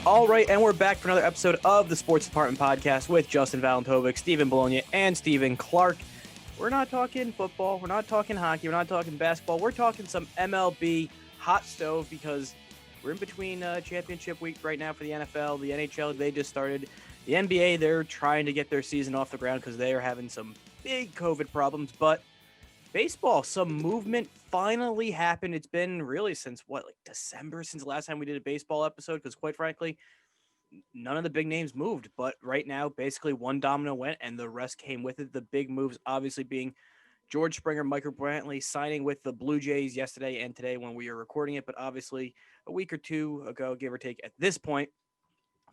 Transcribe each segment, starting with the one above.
All right, and we're back for another episode of the Sports Department Podcast with Justin Valentovic, Stephen Bologna, and Stephen Clark. We're not talking football, we're not talking hockey, we're not talking basketball, we're talking some MLB hot stove because we're in between championship week right now for the NFL. The NHL, they just started. The NBA, they're trying to get their season off the ground because they are having some big COVID problems, but baseball, some movement finally happened. It's been really since December, since the last time we did a baseball episode, because quite frankly, none of the big names moved. But right now, basically one domino went and the rest came with it. The big moves obviously being Georgre Springer, Michael Brantley signing with the Blue Jays yesterday and today when we are recording it. But obviously a week or two ago, give or take at this point,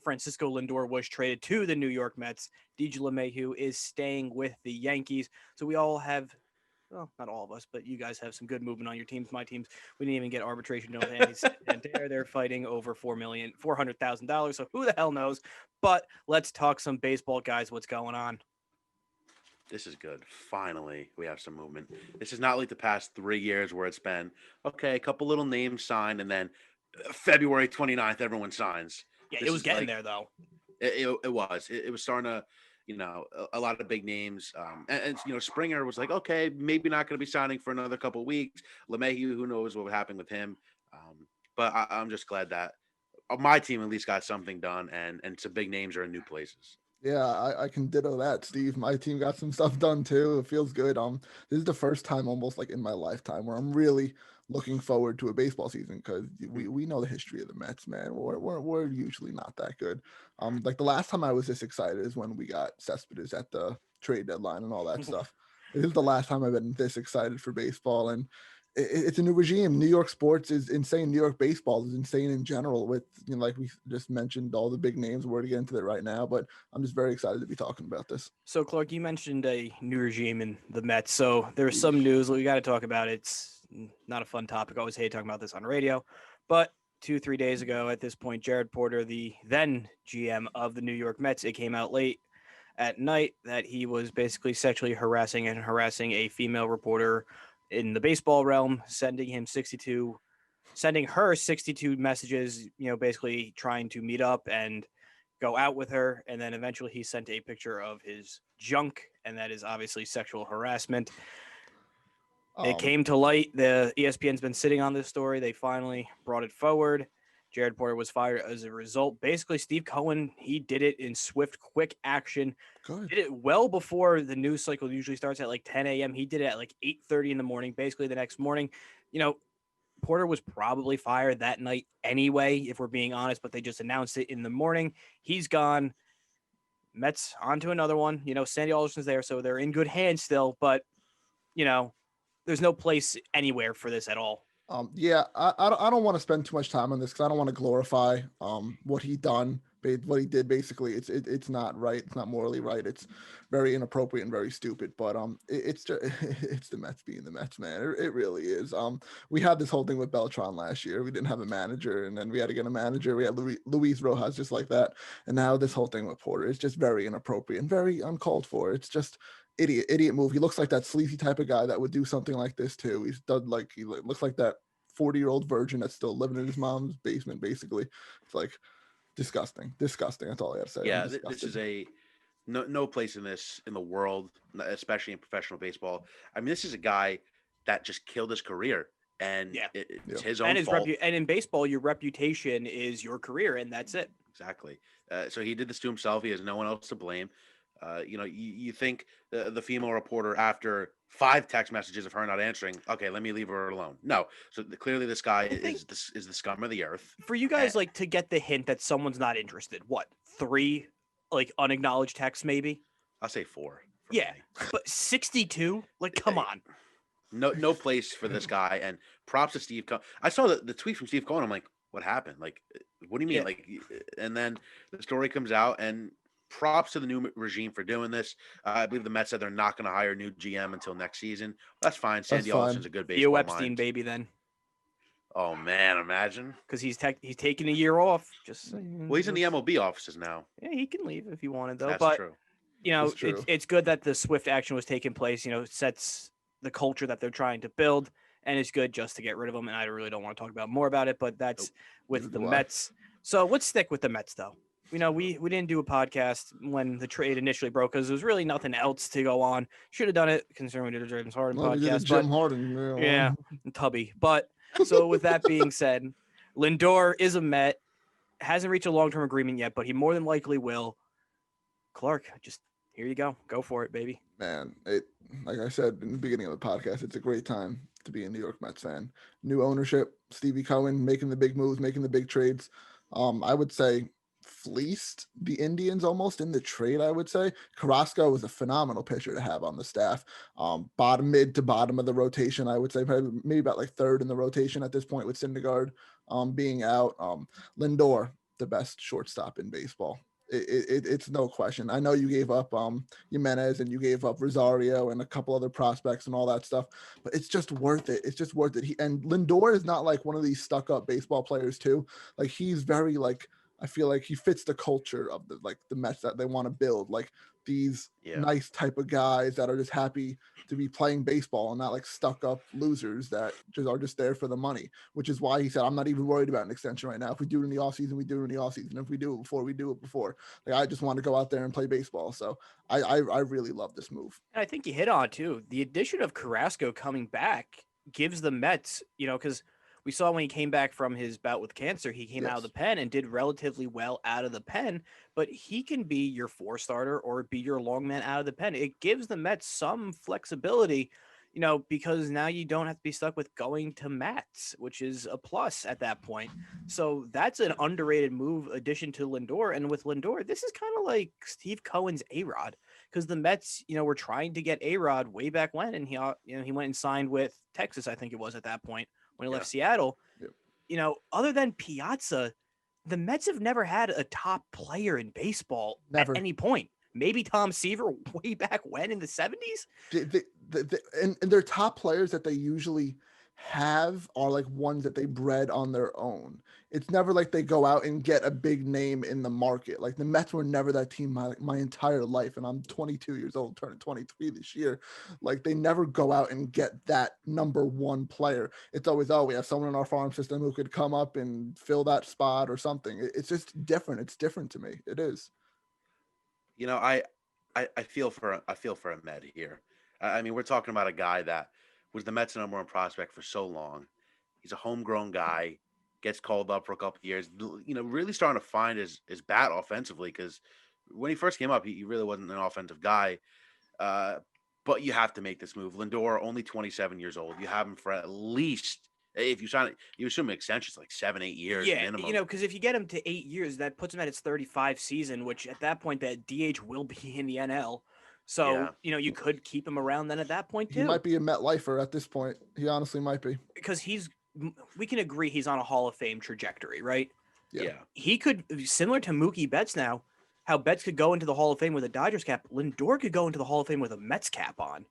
Franciso Lindor was traded to the New York Mets. DJ LeMahieu is staying with the Yankees. So we all have, well, not all of us, but you guys have some good movement on your teams. My teams, we didn't even get arbitration done with Andy Santana. They're fighting over $400,000. So who the hell knows? But let's talk some baseball, guys. What's going on? This is good. Finally, we have some movement. This is not like the past 3 years where it's been, okay, a couple little names signed, and then February 29th, everyone signs. Yeah, This it was is getting like, there, though. it was. It was starting to, a lot of big names. Springer was like, okay, maybe not going to be signing for another couple of weeks. LeMahieu, who knows what would happen with him. But I'm just glad that my team at least got something done, and some big names are in new places. Yeah, I can ditto that, Steve. My team got some stuff done too. It feels good. This is the first time almost like in my lifetime where I'm really looking forward to a baseball season because we know the history of the Mets, man. We're usually not that good. Like the last time I was this excited is when we got Cespedes at the trade deadline and all that stuff. This is the last time I've been this excited for baseball, and it's a new regime. New York sports is insane. New York baseball is insane in general. With like we just mentioned, all the big names. We're to get into that right now, but I'm just very excited to be talking about this. So, Clark, you mentioned a new regime in the Mets. So there's some news we got to talk about. It's not a fun topic. I always hate talking about this on radio, but 2-3 days ago, at this point, Jared Porter, the then GM of the New York Mets, it came out late at night that he was basically sexually harassing a female reporter in the baseball realm, sending her 62 messages, basically trying to meet up and go out with her. And then eventually he sent a picture of his junk, and that is obviously sexual harassment. It came to light. The ESPN's been sitting on this story. They finally brought it forward. Jared Porter was fired as a result. Basically, Steve Cohen, he did it in swift, quick action. Good. Did it well before the news cycle usually starts at like 10 a.m. He did it at like 8:30 in the morning, basically the next morning. Porter was probably fired that night anyway, if we're being honest, but they just announced it in the morning. He's gone. Mets on to another one. Sandy Alderson's there, so they're in good hands still, but, there's no place anywhere for this at all. I don't want to spend too much time on this because I don't want to glorify what he did. Basically, it's not right. It's not morally right. It's very inappropriate and very stupid. But it's just it's the Mets being the Mets, man. It really is. We had this whole thing with Beltran last year. We didn't have a manager, and then we had to get a manager. We had Luis Rojas just like that, and now this whole thing with Porter is just very inappropriate and very uncalled for. It's just idiot move. He looks like that sleazy type of guy that would do something like this too. He looks like that 40-year-old virgin that's still living in his mom's basement. Basically, it's like disgusting. That's all I have to say. Yeah, this is no place in the world, especially in professional baseball. I mean, this is a guy that just killed his career, and it's his own fault. And in baseball, your reputation is your career, and that's it. Exactly. So he did this to himself. He has no one else to blame. You think the female reporter, after 5 text messages of her not answering, okay, let me leave her alone. No. So clearly this guy is the scum of the earth. For you guys, to get the hint that someone's not interested, what, 3 unacknowledged texts maybe? I'll say 4. Yeah, but 62? Come on. No place for this guy. And props to Steve Cohen. I saw the tweet from Steve Cohen. I'm like, what happened? What do you mean? Yeah. And then the story comes out, and props to the new regime for doing this. I believe the Mets said they're not going to hire a new GM until next season. That's fine. Sandy Alderson's a good baseball mind. Epstein, baby, then. Oh, man, imagine. Because he's taking a year off. Well, he's in the MLB offices now. Yeah, he can leave if he wanted, though. That's true. It's good that the swift action was taking place. It sets the culture that they're trying to build, and it's good just to get rid of him. And I really don't want to talk more about it, but that's with the Mets. So let's stick with the Mets, though. We didn't do a podcast when the trade initially broke because there was really nothing else to go on. Should have done it considering we did a James Harden Well, we did a podcast. Jim Harden. Yeah, Tubby. But so with that being said, Lindor is a Met, hasn't reached a long-term agreement yet, but he more than likely will. Clark, just here you go. Go for it, baby. Man, like I said in the beginning of the podcast, it's a great time to be a New York Mets fan. New ownership, Stevie Cohen making the big moves, making the big trades. I would say fleeced the Indians almost in the trade. I would say Carrasco was a phenomenal pitcher to have on the staff. Mid to bottom of the rotation, I would say maybe about like third in the rotation at this point with Syndergaard being out. Lindor, the best shortstop in baseball. It's no question. I know you gave up Jimenez and you gave up Rosario and a couple other prospects and all that stuff, but it's just worth it. It's just worth it. And Lindor is not like one of these stuck up baseball players too. Like he's very like, I feel like he fits the culture of the Mets that they want to build, like these nice type of guys that are just happy to be playing baseball and not like stuck up losers that just are just there for the money, which is why he said, I'm not even worried about an extension right now. If we do it in the offseason, we do it in the offseason. If we do it before, we do it before. Like, I just want to go out there and play baseball. So I really love this move. And I think you hit on too. The addition of Carrasco coming back gives the Mets, because we saw when he came back from his bout with cancer, he came out of the pen and did relatively well out of the pen, but he can be your 4-starter or be your long man out of the pen. It gives the Mets some flexibility, because now you don't have to be stuck with going to Mets, which is a plus at that point. So that's an underrated move addition to Lindor. And with Lindor, this is kind of like Steve Cohen's A-Rod, because the Mets, were trying to get A-Rod way back when, and he went and signed with Texas, I think it was at that point, when he left Seattle. Other than Piazza, the Mets have never had a top player in baseball at any point. Maybe Tom Seaver way back when in the 70s. And their top players that they usually have are like ones that they bred on their own. It's never like they go out and get a big name in the market. Like the Mets were never that team my entire life, and I'm 22 years old, turning 23 this year. Like they never go out and get that number one player. It's always, we have someone in our farm system who could come up and fill that spot or something. It's just different. It's different to me. It is. I feel for a Met here. I mean, we're talking about a guy that was the Mets' number one prospect for so long. He's a homegrown guy, gets called up for a couple of years, really starting to find his bat offensively, because when he first came up, he really wasn't an offensive guy. But you have to make this move. Lindor, only 27 years old. You have him for at least, if you sign it, you assume an extension is like 7-8 years minimum. Because if you get him to 8 years, that puts him at his 35 season, which at that point that DH will be in the NL. So, you could keep him around then at that point too. He might be a Met lifer at this point. He honestly might be. Because we can agree he's on a Hall of Fame trajectory, right? Yeah. He could, similar to Mookie Betts now, how Betts could go into the Hall of Fame with a Dodgers cap, Lindor could go into the Hall of Fame with a Mets cap on.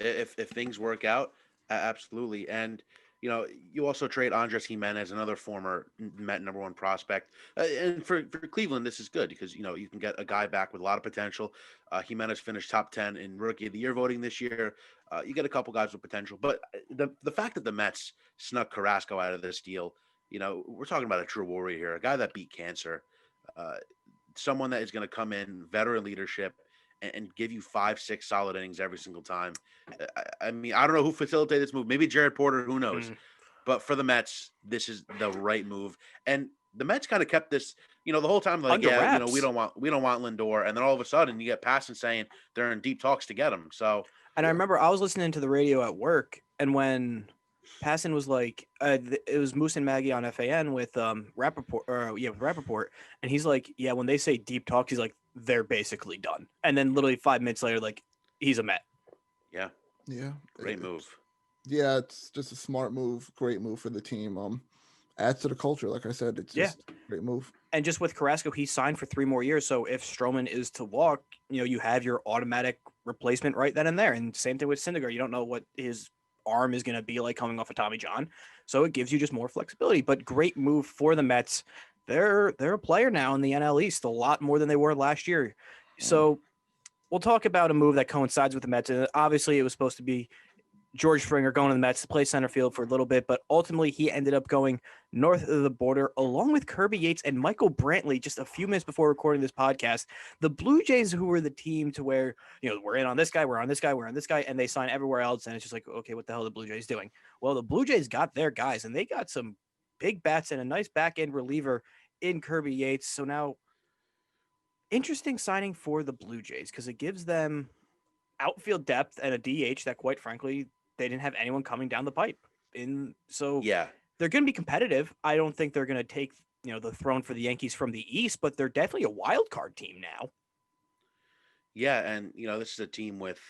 If things work out, absolutely. And, you also trade Andres Jimenez, another former Met number one prospect. And for Cleveland, this is good because, you can get a guy back with a lot of potential. Jimenez finished top 10 in Rookie of the Year voting this year. You get a couple guys with potential. But the fact that the Mets snuck Carrasco out of this deal, we're talking about a true warrior here, a guy that beat cancer, someone that is going to come in, veteran leadership, and give you 5-6 solid innings every single time. I mean, I don't know who facilitated this move. Maybe Jared Porter, who knows? But for the Mets, this is the right move. And the Mets kind of kept this, the whole time, like, we don't want Lindor. And then all of a sudden, you get Passan saying they're in deep talks to get him. So, and I remember I was listening to the radio at work, and when Passan was like, it was Moose and Maggie on FAN with Rappaport, and he's like, when they say deep talks, he's like, they're basically done. And then literally 5 minutes later, like, he's a Met. Yeah. Great move. Yeah, it's just a smart move. Great move for the team. Adds to the culture. Like I said, it's just a great move. And just with Carrasco, he signed for 3 more years. So if Stroman is to walk, you have your automatic replacement right then and there. And same thing with Syndergaard. You don't know what his arm is going to be like coming off of Tommy John. So it gives you just more flexibility. But great move for the Mets. They're a player now in the NL East, a lot more than they were last year. So we'll talk about a move that coincides with the Mets. And obviously it was supposed to be Georgre Springer going to the Mets to play center field for a little bit, but ultimately he ended up going north of the border along with Kirby Yates and Michael Brantley just a few minutes before recording this podcast. The Blue Jays, who were the team to where, we're in on this guy, we're on this guy, we're on this guy, and they sign everywhere else, and it's just like, okay, what the hell are the Blue Jays doing? Well, the Blue Jays got their guys, and they got some big bats and a nice back-end reliever in Kirby Yates. So now, interesting signing for the Blue Jays because it gives them outfield depth and a DH that, quite frankly, they didn't have anyone coming down the pipe. So they're going to be competitive. I don't think they're going to take the throne for the Yankees from the East, but they're definitely a wild card team now. Yeah, and this is a team with,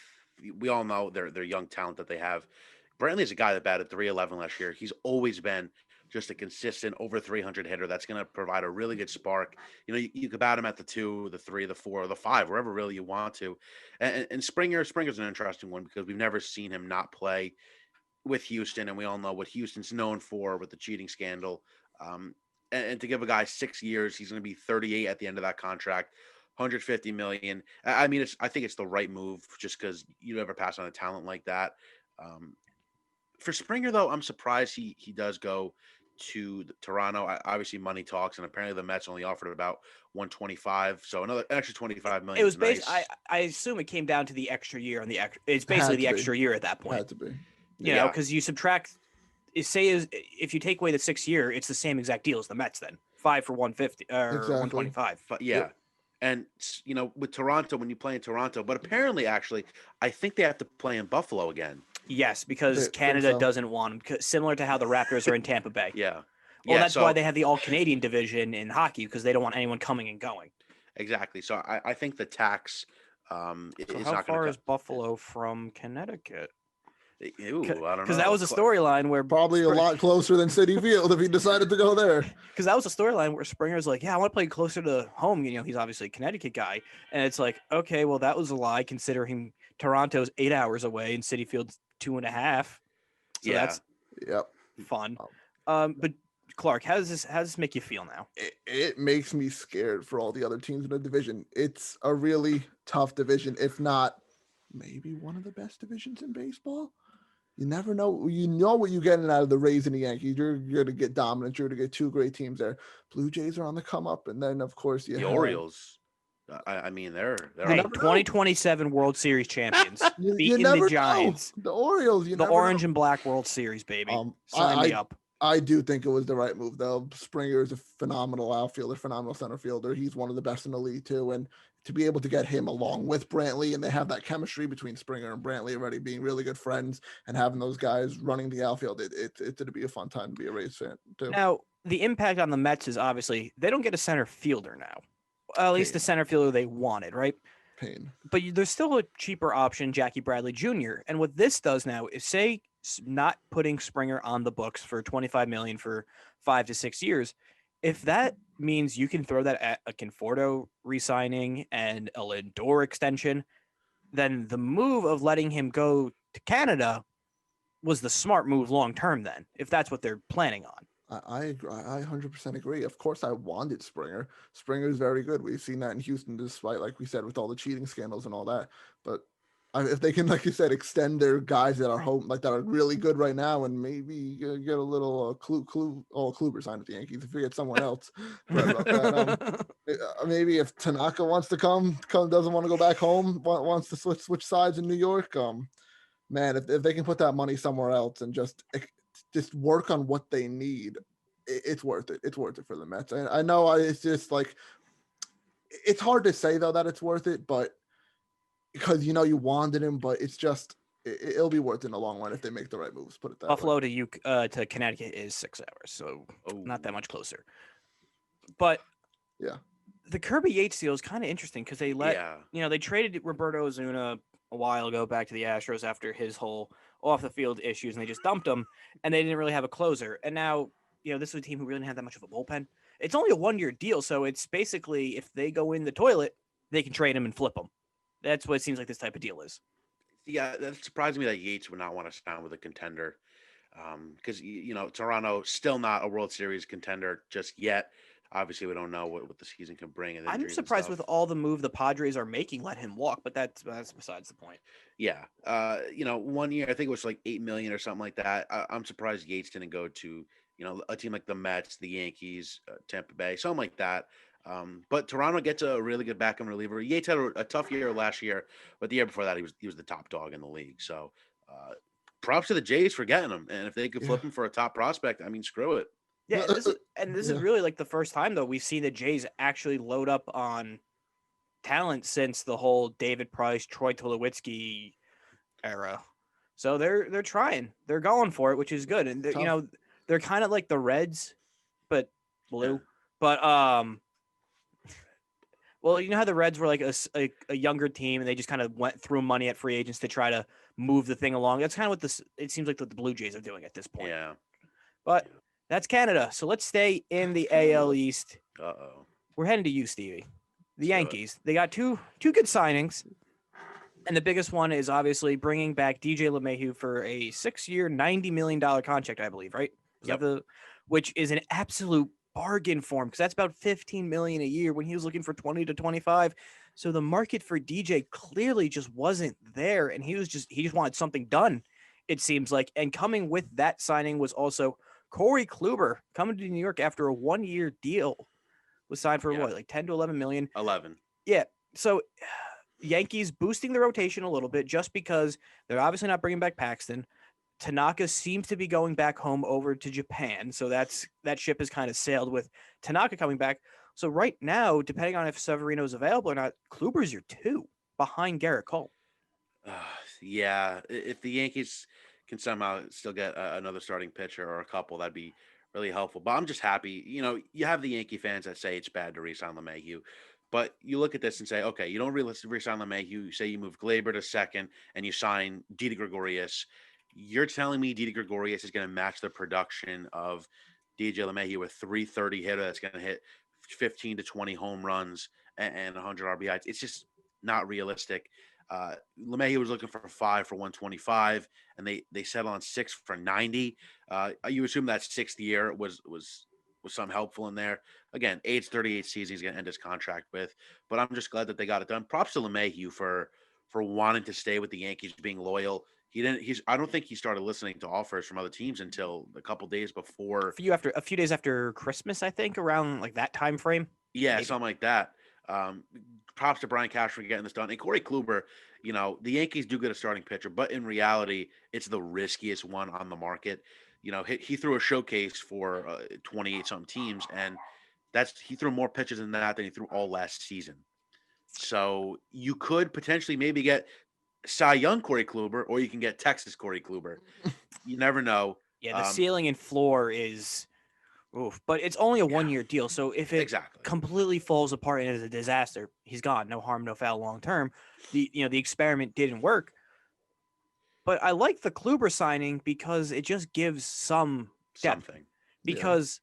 we all know their young talent that they have. Brantley is a guy that batted .311 last year. He's always been just a consistent over 300 hitter that's going to provide a really good spark. You could bat him at the 2, the 3, the 4, or the 5, wherever really you want to. And Springer's an interesting one because we've never seen him not play with Houston, and we all know what Houston's known for with the cheating scandal. And to give a guy 6 years, he's going to be 38 at the end of that contract, $150 million. I mean, I think it's the right move just because you never pass on a talent like that. For Springer, though, I'm surprised he does go to Toronto. Obviously, money talks, and apparently the Mets only offered about 125, so another extra 25 million. It was nice. I assume it came down to the extra year on the it's basically the extra year at that point. Had to be. Because you subtract. If you take away the 6 year, it's the same exact deal as the Mets. Then 5 for 150 or 125. But yeah. Yep. And with Toronto, when you play in Toronto, but apparently, actually, I think they have to play in Buffalo again. Yes, because Canada doesn't want them, similar to how the Raptors are in Tampa Bay. Yeah. Well, that's why they have the all-Canadian division in hockey, because they don't want anyone coming and going. Exactly. So I think the tax is how not going to. How far is Buffalo from Connecticut? I don't know. Because that was a storyline where probably a lot closer than Citi Field if he decided to go there. Because that was a storyline where Springer's like, yeah, I want to play closer to home. He's obviously a Connecticut guy, and it's like, okay, well, that was a lie considering Toronto's 8 hours away and Citi Field's 2.5. So that's fun. But Clark, how does this make you feel now? It makes me scared for all the other teams in the division. It's a really tough division, if not maybe one of the best divisions in baseball. You never know. You know what you're getting out of the Rays and the Yankees. You're going to get dominant. You're going to get 2 great teams there. Blue Jays are on the come up, and then of course the Orioles. I mean, they're 2027 World Series champions, beating the Giants. The Orioles, the orange and black World Series, baby. Sign me up. I do think it was the right move, though. Springer is a phenomenal outfielder, phenomenal center fielder. He's one of the best in the league too, and to be able to get him along with Brantley, and they have that chemistry between Springer and Brantley already being really good friends, and having those guys running the outfield, it's going to be a fun time to be a Rays fan too. Now, the impact on the Mets is obviously they don't get a center fielder now. At least the center fielder they wanted, right? Pain. But there's still a cheaper option, Jackie Bradley Jr. And what this does now is, say, not putting Springer on the books for $25 million for 5 to 6 years. If that means you can throw that at a Conforto re-signing and a Lindor extension, then the move of letting him go to Canada was the smart move long term. Then, if that's what they're planning on. I 100% agree. Of course, I wanted Springer. Springer is very good. We've seen that in Houston, despite, like we said, with all the cheating scandals and all that. But if they can, like you said, extend their guys that are home, like that are really good right now, and maybe get a little Kluber signed with the Yankees. If we get someone else, about that. Maybe if Tanaka wants to come doesn't want to go back home, wants to switch sides in New York. Man, if they can put that money somewhere else and just work on what they need, it's worth it. It's worth it for the Mets. And I know it's just like, it's hard to say though that it's worth it, but because you wanted him, but it's just it'll be worth it in the long run if they make the right moves. Put it that Buffalo way. to Connecticut is 6 hours, so not that much closer. But yeah, the Kirby Yates deal is kind of interesting because they they traded Roberto Osuna a while ago back to the Astros after his whole off the field issues, and they just dumped him, and they didn't really have a closer. And now, this is a team who really didn't have that much of a bullpen. It's only a 1-year deal, so it's basically if they go in the toilet, they can trade him and flip him. That's what it seems like this type of deal is. Yeah, that surprised me that Yates would not want to sign with a contender, because Toronto still not a World Series contender just yet. obviously we don't know what the season can bring and I'm injuries and surprised stuff. with all the move the Padres are making, let him walk, but that's besides the point. Yeah. 1 year, I think it was like 8 million or something like that. I'm surprised Yates didn't go to, a team like the Mets, the Yankees, Tampa Bay, something like that. But Toronto gets a really good back-end reliever. Yates had a tough year last year, but the year before that, he was the top dog in the league. So, props to the Jays for getting him. And if they could Yeah. flip him for a top prospect, I mean, screw it. Yeah, and this is Yeah. really like the first time though we've seen the Jays actually load up on talent since the whole David Price, Troy Tulowitzki era. So they're trying, they're going for it, which is good, and Tough. they're kind of like the Reds, but blue. Yeah. But well, you know how the Reds were like a younger team, and they just kind of went through money at free agents to try to move the thing along. That's kind of what this. It seems like what the Blue Jays are doing at this point. Yeah. But that's Canada. So let's stay in the AL East. Uh-oh. We're heading to you, Stevie. The Let's do it. Yankees. They got two good signings. And the biggest one is obviously bringing back DJ LeMahieu for a 6-year, $90 million contract, I believe, right? Yep. Which is an absolute bargain for him because that's about $15 million a year when he was looking for 20 to 25. So the market for DJ clearly just wasn't there, and he just wanted something done, it seems like. And coming with that signing was also Corey Kluber coming to New York after a 1-year deal. Was signed for Yeah. what, like 10 to 11 million? 11. Yeah. So Yankees boosting the rotation a little bit just because they're obviously not bringing back Paxton. Tanaka seems to be going back home over to Japan. So that ship has kind of sailed with Tanaka coming back. So right now, depending on if Severino's available or not, Kluber's your 2 behind Garrett Cole. Yeah. If the Yankees can somehow still get another starting pitcher or a couple, that'd be really helpful. But I'm just happy. You have the Yankee fans that say it's bad to re-sign LeMahieu. But you look at this and say, okay, you don't really re-sign LeMahieu. You say you move Glaber to second and you sign Didi Gregorius. You're telling me Didi Gregorius is going to match the production of DJ LeMahieu with 330 hitter that's going to hit 15 to 20 home runs and 100 RBIs. It's just not realistic. LeMahieu was looking for 5 for 125, and they settled on 6 for 90. You assume that 6th year was some helpful in there. Again, age 38 season he's going to end his contract with, but I'm just glad that they got it done. Props to LeMahieu for wanting to stay with the Yankees, being loyal. I don't think he started listening to offers from other teams until a couple days before. A few days after Christmas, I think, around like that time frame. Yeah, Maybe. something like that. Props to Brian Cash for getting this done. And Corey Kluber, the Yankees do get a starting pitcher, but in reality, it's the riskiest one on the market. He threw a showcase for 28 some teams, and he threw more pitches than he threw all last season. So you could potentially maybe get Cy Young Corey Kluber, or you can get Texas Corey Kluber. You never know. Yeah, the ceiling and floor is oof, but it's only a 1-year deal. So if it Exactly. completely falls apart and is a disaster, he's gone. No harm, no foul long term. The experiment didn't work. But I like the Kluber signing because it just gives some depth. Something. Because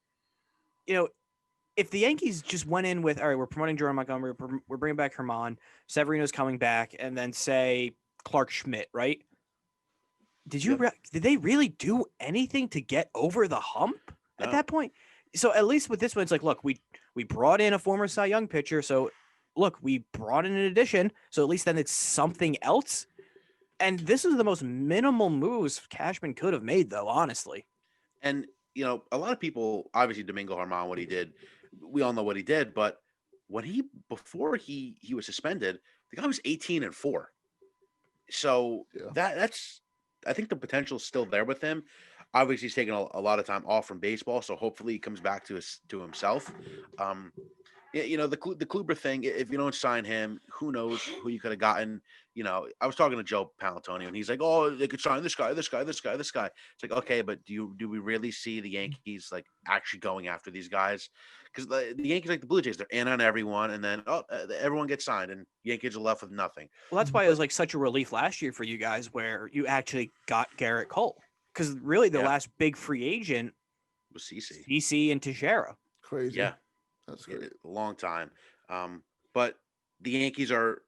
if the Yankees just went in with, all right, we're promoting Jordan Montgomery, we're bringing back Herman, Severino's coming back, and then say Clark Schmidt, right? Did they really do anything to get over the hump at that point? So at least with this one, it's like, look, we brought in a former Cy Young pitcher, so look, we brought in an addition, so at least then it's something else. And this is the most minimal moves Cashman could have made, though, honestly. And a lot of people, obviously Domingo Germán, what he did, we all know what he did, but before he was suspended, the guy was 18-4. So that's, I think the potential is still there with him. Obviously, he's taking a lot of time off from baseball, so hopefully he comes back to himself. The Kluber thing, if you don't sign him, who knows who you could have gotten. I was talking to Joe Paolantonio, and he's like, "Oh, they could sign this guy, this guy, this guy, this guy." It's like, okay, but do we really see the Yankees like actually going after these guys? Because the Yankees, like the Blue Jays, they're in on everyone, and then everyone gets signed, and Yankees are left with nothing. Well, that's why it was like such a relief last year for you guys, where you actually got Garrett Cole, because really the last big free agent was CC and Teixeira. Crazy. Yeah, that's great. A long time. But the Yankees are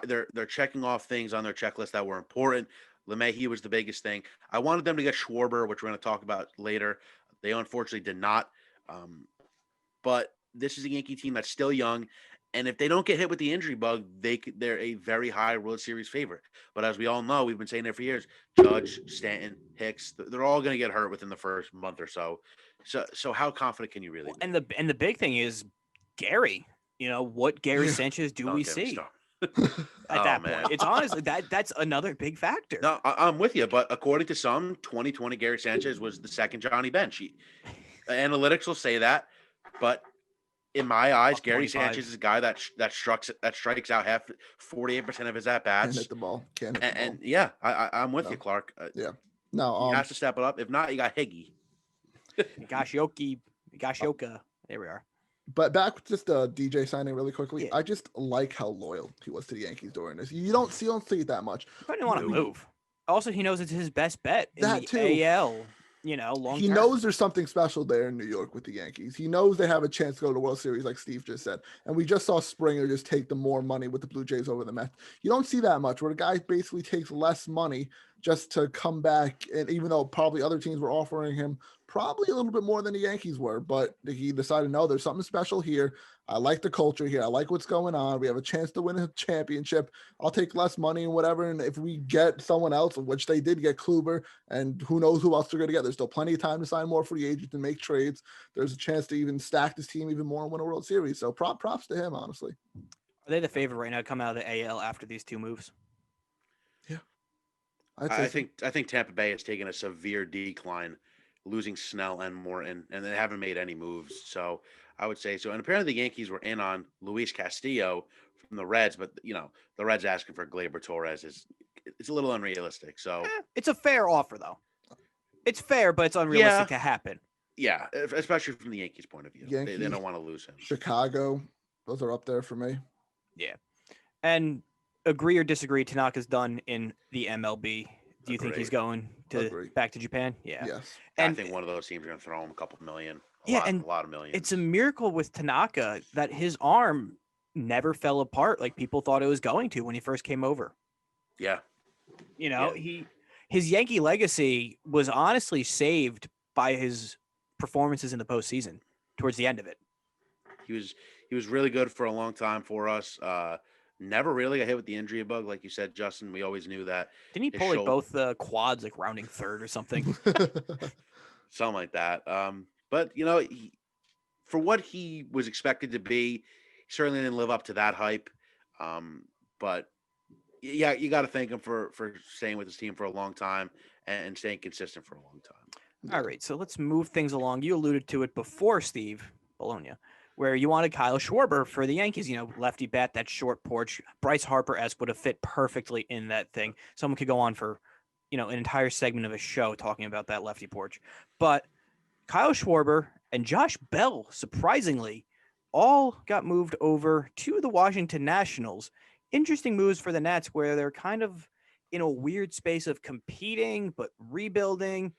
they're checking off things on their checklist that were important. LeMahieu was the biggest thing. I wanted them to get Schwarber, which we're going to talk about later. They unfortunately did not. but this is a Yankee team that's still young. And if they don't get hit with the injury bug, they're a very high World Series favorite. But as we all know, we've been saying it for years, Judge, Stanton, Hicks, they're all going to get hurt within the first month or so. So how confident can you really be? And the big thing is Gary. What Gary Yeah. Sanchez do Don't we get me see started. at that man. point? It's honestly that's another big factor. No, I'm with you. But according to some, 2020 Gary Sanchez was the second Johnny Bench. Analytics will say that, but in my eyes, Buck Gary 25. Sanchez is a guy that strikes out 48% of his at Can't bats. hit the ball. Can't hit the ball. And yeah, I'm with No. you, Clark. Yeah. No. He has to step it up. If not, you got Higgy. Gashioka. There we are. But back with just the DJ signing really quickly. Yeah. I just like how loyal he was to the Yankees during this. You don't see it that much. He didn't want to move. Also, he knows it's his best bet in That the too. AL. Long He term. knows there's something special there in New York with the Yankees. He knows they have a chance to go to the World Series, like Steve just said. And we just saw Springer just take the more money with the Blue Jays over the Mets. You don't see that much where the guy basically takes less money just to come back. And even though probably other teams were offering him probably a little bit more than the Yankees were, but he decided, no, there's something special here. I like the culture here. I like what's going on. We have a chance to win a championship. I'll take less money and whatever. And if we get someone else, which they did get Kluber, and who knows who else they're going to get, there's still plenty of time to sign more free agents and make trades. There's a chance to even stack this team even more and win a World Series. So props to him, honestly. Are they the favorite right now to come out of the AL after these two moves? Yeah. I think Tampa Bay has taken a severe decline, losing Snell and Morton, and they haven't made any moves. So I would say so. And apparently the Yankees were in on Luis Castillo from the Reds, but the Reds asking for Gleyber Torres it's a little unrealistic. So It's a fair offer, though. It's fair, but it's unrealistic to happen. Yeah, especially from the Yankees' point of view. Yankees, they don't want to lose him. Chicago, those are up there for me. Yeah. And agree or disagree, Tanaka's done in the MLB. Do you think he's going back to Japan? Yeah. Yes. And I think one of those teams are going to throw him a couple million. A lot of millions. It's a miracle with Tanaka that his arm never fell apart like people thought it was going to when he first came over. Yeah. His Yankee legacy was honestly saved by his performances in the postseason towards the end of it. He was really good for a long time for us. Never really got hit with the injury bug, like you said, Justin. We always knew that. Didn't he pull both quads, like rounding third or something? Something like that. But for what he was expected to be, he certainly didn't live up to that hype. But yeah, you got to thank him for staying with his team for a long time and staying consistent for a long time. All right, so let's move things along. You alluded to it before, Steve, Bologna, where you wanted Kyle Schwarber for the Yankees. Lefty bat, that short porch. Bryce Harper-esque would have fit perfectly in that thing. Someone could go on for, an entire segment of a show talking about that lefty porch. But Kyle Schwarber and Josh Bell, surprisingly, all got moved over to the Washington Nationals. Interesting moves for the Nats where they're kind of in a weird space of competing but rebuilding.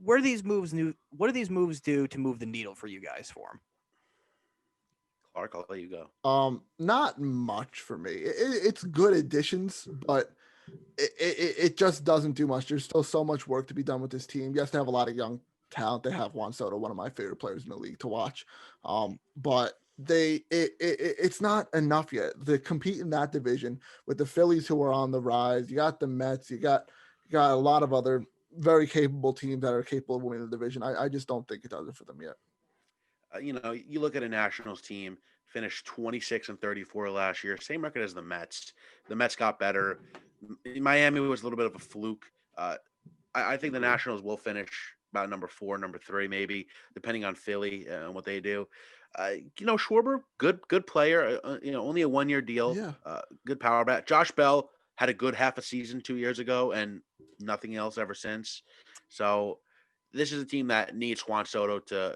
What do these moves do to move the needle for you guys for them? Clark, I'll let you go. Not much for me. It's good additions, but it just doesn't do much. There's still so much work to be done with this team. Yes, they have a lot of young talent. They have Juan Soto, one of my favorite players in the league to watch. But it's not enough yet. They compete in that division with the Phillies, who are on the rise. You got the Mets. You got a lot of other very capable teams that are capable of winning the division. I just don't think it does it for them yet. You look at a Nationals team, finished 26-34 last year, same record as the Mets. The Mets got better. Miami was a little bit of a fluke. I think the Nationals will finish about number 4, number 3, maybe, depending on Philly and what they do. Schwarber, good player. Only a 1-year deal. Yeah. Good power bat. Josh Bell had a good half a season 2 years ago, and nothing else ever since. So this is a team that needs Juan Soto to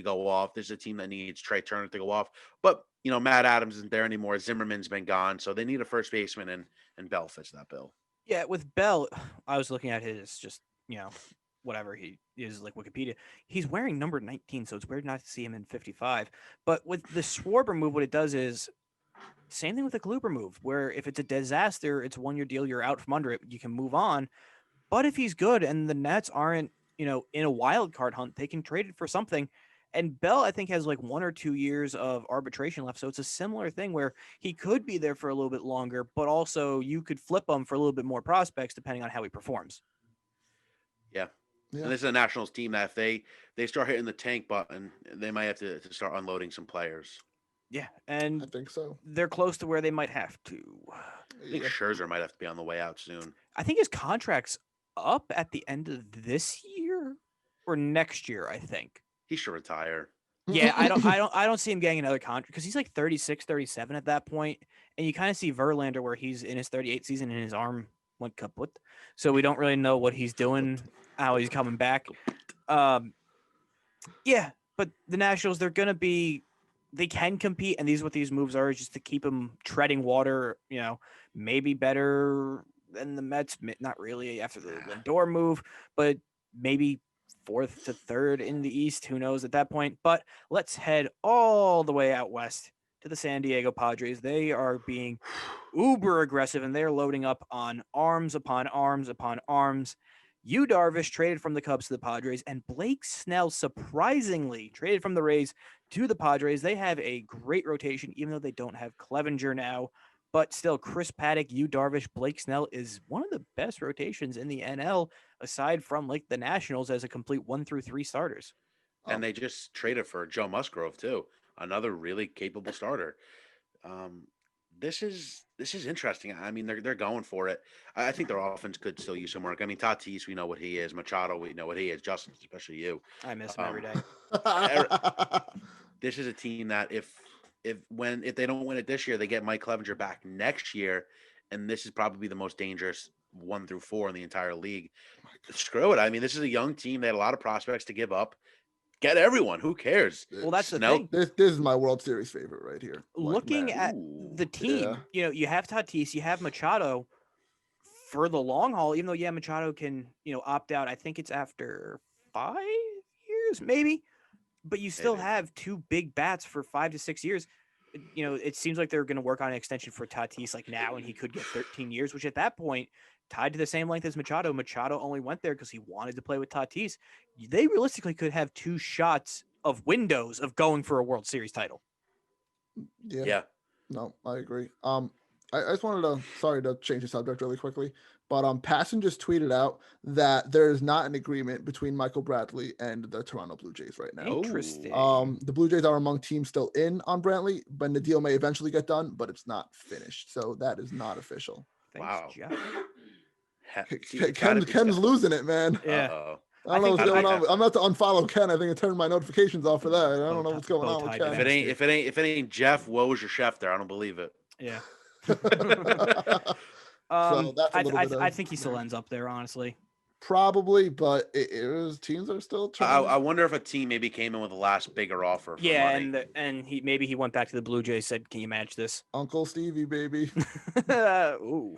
go off. This is a team that needs Trey Turner to go off. But Matt Adams isn't there anymore. Zimmerman's been gone, so they need a first baseman, and Bell fits that bill. Yeah, with Bell, I was looking at his just whatever he is, like Wikipedia. He's wearing number 19, so it's weird not to see him in 55. But with the Schwarber move, what it does is same thing with the Kluber move, where if it's a disaster, it's a 1-year deal, you're out from under it, you can move on. But if he's good and the Nets aren't, in a wild card hunt, they can trade it for something. And Bell, I think, has like 1 or 2 years of arbitration left. So it's a similar thing where he could be there for a little bit longer, but also you could flip him for a little bit more prospects depending on how he performs. Yeah. Yeah. And this is a Nationals team that if they start hitting the tank button, they might have to start unloading some players. Yeah. I And think so. they're close to where they might have to. I think Scherzer might have to be on the way out soon. I think his contract's up at the end of this year or next year, I think. He should retire. Yeah, I don't see him getting another contract because he's like 36, 37 at that point. And you kind of see Verlander where he's in his 38th season and his arm went kaput. So we don't really know what he's doing, how he's coming back. Yeah, but the Nationals, they can compete, and these what these moves are, just to keep them treading water, maybe better than the Mets, not really after the Lindor move, but maybe 4th to 3rd in the East. Who knows at that point? But let's head all the way out west to the San Diego Padres. They are being uber aggressive, and they're loading up on arms upon arms upon arms. Yu Darvish traded from the Cubs to the Padres, and Blake Snell surprisingly traded from the Rays to the Padres. They have a great rotation, even though they don't have Clevenger now. But still, Chris Paddock, Yu Darvish, Blake Snell is one of the best rotations in the NL, aside from like the Nationals as a complete 1 through 3 starters. And they just traded for Joe Musgrove too, another really capable starter. This is interesting. I mean, they're going for it. I think their offense could still use some work. I mean, Tatis, we know what he is. Machado, we know what he is. Justin, especially you. I miss him every day. This is a team that if they don't win it this year, they get Mike Clevenger back next year, and this is probably the most dangerous 1 through 4 in the entire league. Screw it. I mean, this is a young team. They had a lot of prospects to give up. Get everyone. Who cares? Well, that's the thing. This is my World Series favorite right here. Looking at the team, you have Tatis, you have Machado for the long haul, even though, Machado can, opt out. I think it's after 5 years, maybe. But you still have 2 big bats for 5 to 6 years. It seems like they're going to work on an extension for Tatis like now, and he could get 13 years, which at that point, tied to the same length as Machado. Machado only went there because he wanted to play with Tatis. They realistically could have 2 shots of windows of going for a World Series title. Yeah. No, I agree. I just wanted to, sorry to change the subject really quickly, but Passan just tweeted out that there is not an agreement between Michael Bradley and the Toronto Blue Jays right now. Interesting. The Blue Jays are among teams still in on Brantley, but the deal may eventually get done, but it's not finished. So that is not official. Thanks, wow. Jeff. Ken's losing it, man. Yeah. Uh-oh. I don't know what's going on. I'm about to unfollow Ken. I think I turned my notifications off for that. I don't know what's going on with Ken. If it ain't Jeff, woe is your chef there. I don't believe it. Yeah. So that's a little bit I think he still ends up there, honestly. Probably, but teams are still trying. I wonder if a team maybe came in with the last bigger offer. For money. and he went back to the Blue Jays, said, "Can you match this?" Uncle Stevie, baby. Ooh,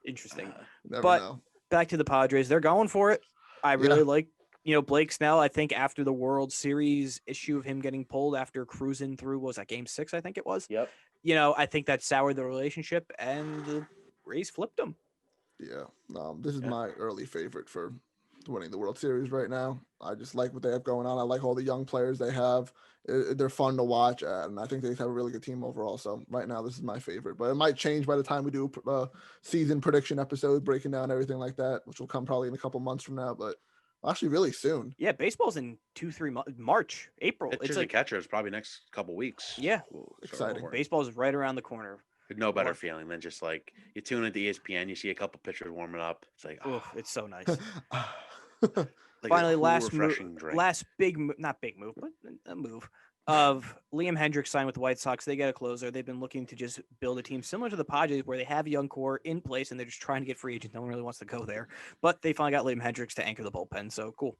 interesting. Never but know. Back to the Padres, they're going for it. I really like, Blake Snell. I think after the World Series issue of him getting pulled after cruising through, what was that, Game 6? I think it was. Yep. I think that soured the relationship, and the Rays flipped him. Yeah. This is my early favorite for winning the World Series right now. I just like what they have going on. I like all the young players they have. They're fun to watch, and I think they have a really good team overall. So right now, this is my favorite. But it might change by the time we do a season prediction episode, breaking down everything like that, which will come probably in a couple months from now. But actually, really soon. Yeah, baseball's in 2-3 months. March, April. Pitchers and catchers probably next couple weeks. Yeah, exciting. Baseball's right around the corner. No better feeling than just like you tune into ESPN, you see a couple pitchers warming up. It's like, it's so nice. like Finally, cool, last big move, not big move, but a move of Liam Hendriks signed with the White Sox. They get a closer. They've been looking to just build a team similar to the Padres, where they have a young core in place and they're just trying to get free agents. No one really wants to go there, but they finally got Liam Hendriks to anchor the bullpen. So cool.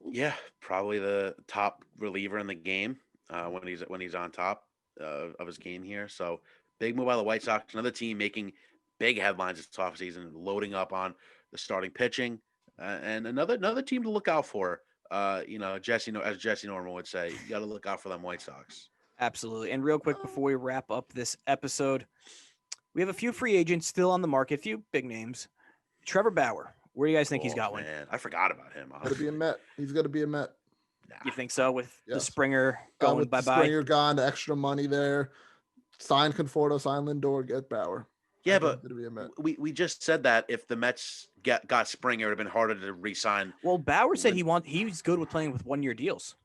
Yeah, probably the top reliever in the game when he's on top of his game here. So big move by the White Sox. Another team making big headlines this offseason, loading up on the starting pitching, and another team to look out for. Jesse, as Jesse Norman would say, you got to look out for them White Sox. Absolutely. And real quick before we wrap up this episode, we have a few free agents still on the market, a few big names. Trevor Bauer, where do you guys think he's got one? Man, I forgot about him. He's going to be a Met. You think so with the Yes. Springer going with the bye-bye? Springer gone, the extra money there. Sign Conforto, sign Lindor, get Bauer. Yeah, but we just said that if the Mets got Springer, it would have been harder to re-sign. Well, Bauer said he's good with playing with 1-year deals.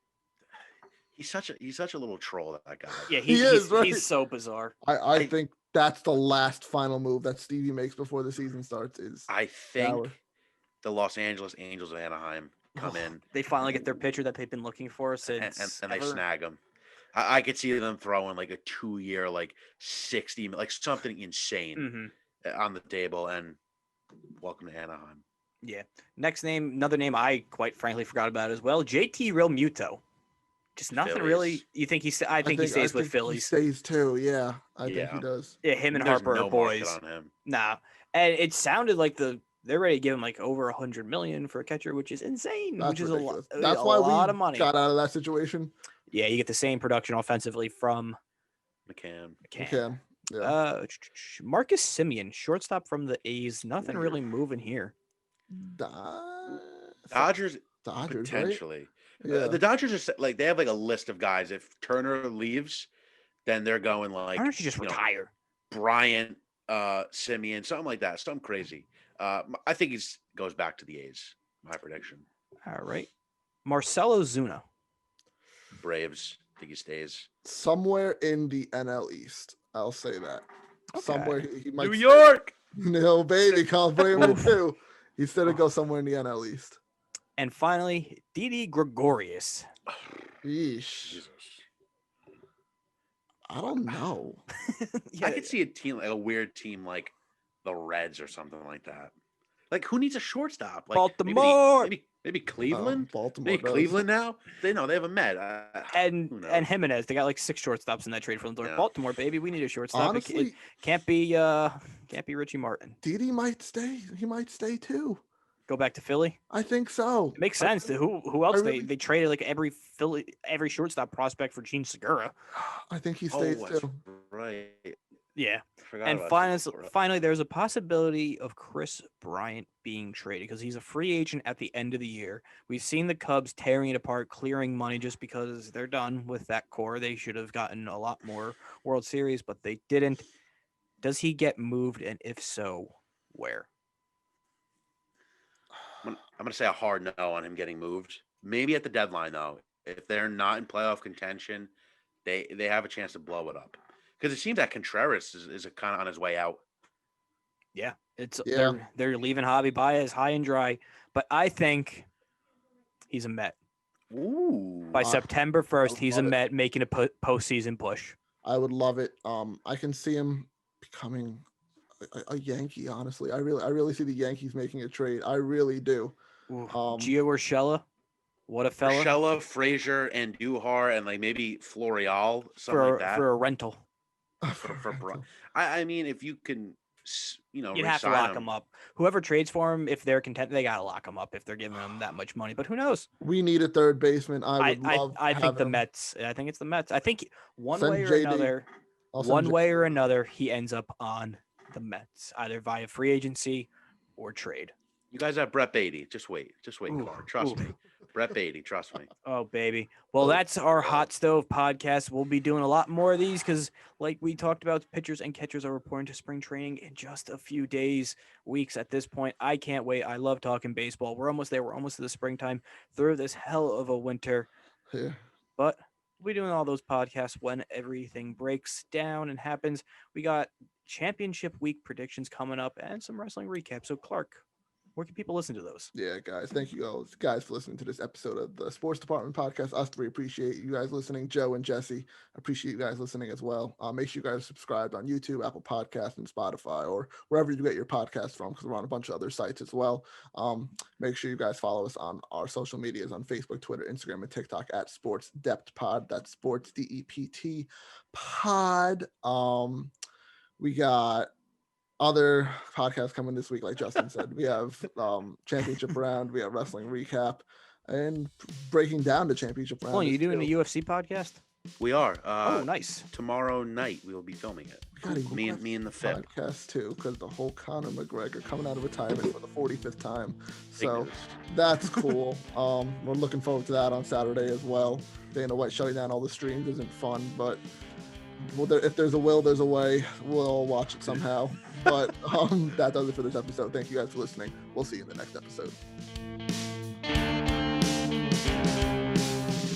He's such a little troll, that guy. Yeah, he is, right? He's so bizarre. I think that's the last final move that Stevie makes before the season starts. I think Bauer. The Los Angeles Angels of Anaheim come in. They finally get their pitcher that they've been looking for since and they snag him. I could see them throwing like a 2-year, like 60, like something insane on the table. And welcome to Anaheim. Yeah. Next name, another name I quite frankly forgot about as well. JT Realmuto. Just nothing Phillies. really. You think I think he stays with Phillies. He stays too. Yeah, I think he does. Yeah, him and Harper are boys. On him. Nah, and it sounded like they're ready to give him like over $100 million for a catcher, which is insane. That's which is ridiculous. That's why we lot of money. Got out of that situation. Yeah, you get the same production offensively from McCann. Yeah. Marcus Semien, shortstop from the A's. Nothing really moving here. Dodgers potentially. Right? Yeah. The Dodgers are like they have like a list of guys. If Turner leaves, then they're going like. Why don't you just retire? Bryant, Semien, something like that. Something crazy. I think he goes back to the A's. My prediction. All right, Marcelo Zuna. Braves. I think he stays somewhere in the NL East. I'll say that. Okay. Somewhere he might. New York. No, baby, can't bring him in too. He said to go somewhere in the NL East. And finally, Didi Gregorius. Yeesh. Jesus. I don't know. I could see a team, like a weird team, like the Reds or something like that. Like, who needs a shortstop? Like Baltimore. Maybe Cleveland. Baltimore. Maybe Cleveland now. They have a Met. And Jimenez. They got like 6 shortstops in that trade for Lindor. Yeah. Baltimore, baby. We need a shortstop. Honestly, it can't be Richie Martin. Didi might stay. He might stay too. Go back to Philly? I think so. It makes sense. Who else? They traded like every shortstop prospect for Gene Segura. I think he stays too. Right. Yeah. And finally, there's a possibility of Chris Bryant being traded because he's a free agent at the end of the year. We've seen the Cubs tearing it apart, clearing money just because they're done with that core. They should have gotten a lot more World Series, but they didn't. Does he get moved? And if so, where? I'm going to say a hard no on him getting moved. Maybe at the deadline, though. If they're not in playoff contention, they have a chance to blow it up. Because it seems that Contreras is kind of on his way out. Yeah, they're leaving Javi Baez high and dry. But I think he's a Met. Ooh. By September 1st, he's a Met making a postseason push. I would love it. I can see him becoming a Yankee, honestly. I really see the Yankees making a trade. I really do. Gio Urshela, what a fella. Urshela, Frazier, and Duhar, and like maybe Florial, something like that. For a rental. I mean, if you can, you'd have to lock him up. Whoever trades for him, if they're content, they gotta lock him up if they're giving him that much money. But who knows? We need a third baseman. I think the Mets. I think it's the Mets. I think one way or another, he ends up on the Mets, either via free agency or trade. You guys have Brett Beatty. Just wait, Clark. Trust me. Brett Beatty, trust me. Oh, baby. Well, that's our Hot Stove podcast. We'll be doing a lot more of these because, like we talked about, pitchers and catchers are reporting to spring training in just a few days, weeks at this point. I can't wait. I love talking baseball. We're almost there. We're almost to the springtime through this hell of a winter. Yeah. But we'll be doing all those podcasts when everything breaks down and happens. We got championship week predictions coming up and some wrestling recaps. So, Clark, where can people listen to those? Yeah, guys. Thank you guys for listening to this episode of the Sports Department Podcast. Us three appreciate you guys listening. Joe and Jesse, appreciate you guys listening as well. Make sure you guys subscribe on YouTube, Apple Podcasts, and Spotify, or wherever you get your podcasts from, because we're on a bunch of other sites as well. Make sure you guys follow us on our social medias on Facebook, Twitter, Instagram, and TikTok at Sports Dept Pod. That's Sports DEPT Pod. We got other podcasts coming this week, like Justin said. We have championship round, we have wrestling recap, and breaking down the championship round. Oh, you doing a UFC podcast? We are. Oh, nice. Tomorrow night we will be filming it. Me and the Fib podcast too, because the whole Conor McGregor coming out of retirement for the 45th time. So Ignorance. that's cool. We're looking forward to that on Saturday as well. Dana White shutting down all the streams isn't fun, but if there's a will, there's a way. We'll all watch it somehow. But that does it for this episode. Thank you guys for listening. We'll see you in the next episode.